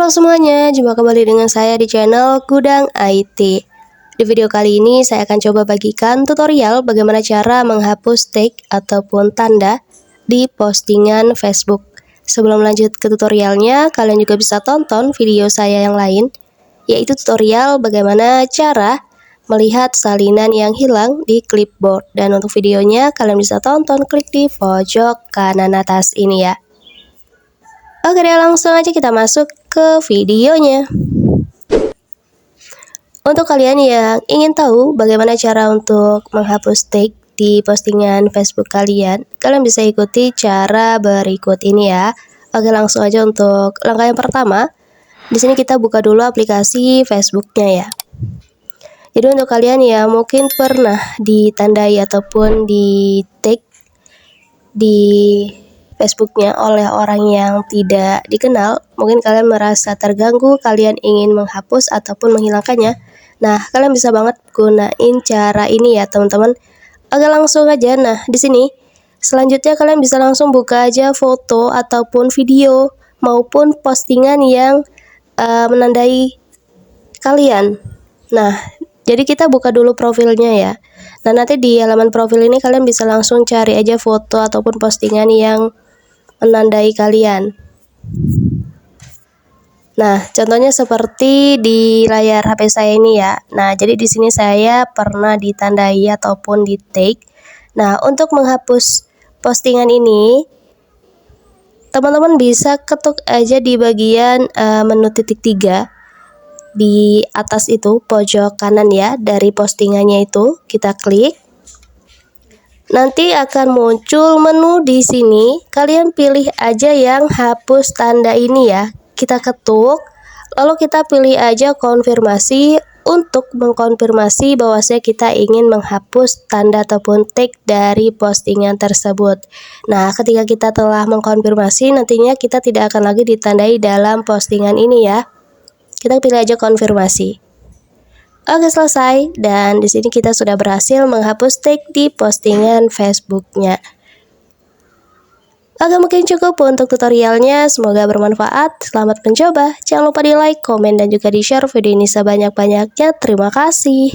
Halo semuanya, jumpa kembali dengan saya di channel Gudang IT. Di video kali ini saya akan coba bagikan tutorial bagaimana cara menghapus tag ataupun tanda di postingan Facebook. Sebelum lanjut ke tutorialnya, kalian juga bisa tonton video saya yang lain, yaitu tutorial bagaimana cara melihat salinan yang hilang di clipboard. Dan untuk videonya kalian bisa tonton, klik di pojok kanan atas ini ya. Oke deh, langsung aja kita masuk ke videonya. Untuk kalian yang ingin tahu bagaimana cara untuk menghapus tag di postingan Facebook kalian bisa ikuti cara berikut ini ya. Oke, langsung aja untuk langkah yang pertama. Di sini kita buka dulu aplikasi Facebooknya ya. Jadi untuk kalian yang mungkin pernah ditandai ataupun di tag di Facebooknya oleh orang yang tidak dikenal, mungkin kalian merasa terganggu, kalian ingin menghapus ataupun menghilangkannya. Nah, kalian bisa banget gunain cara ini ya teman-teman. Oke, langsung aja. Nah, di sini selanjutnya kalian bisa langsung buka aja foto ataupun video maupun postingan yang menandai kalian. Nah, jadi kita buka dulu profilnya ya. Nah, nanti di halaman profil ini kalian bisa langsung cari aja foto ataupun postingan yang menandai kalian. Nah, contohnya seperti di layar HP saya ini ya. Nah, jadi di sini saya pernah ditandai ataupun di tag. Nah, untuk menghapus postingan ini, teman-teman bisa ketuk aja di bagian menu titik 3 di atas itu pojok kanan ya, dari postingannya itu kita klik. Nanti akan muncul menu di sini. Kalian pilih aja yang hapus tanda ini ya. Kita ketuk, lalu kita pilih aja konfirmasi untuk mengkonfirmasi bahwasanya kita ingin menghapus tanda ataupun tag dari postingan tersebut. Nah, ketika kita telah mengkonfirmasi, nantinya kita tidak akan lagi ditandai dalam postingan ini ya. Kita pilih aja konfirmasi. Oke, selesai. Dan di sini kita sudah berhasil menghapus tag di postingan Facebooknya. Oke, mungkin cukup untuk tutorialnya. Semoga bermanfaat. Selamat mencoba. Jangan lupa di like, komen, dan juga di share video ini sebanyak-banyaknya. Terima kasih.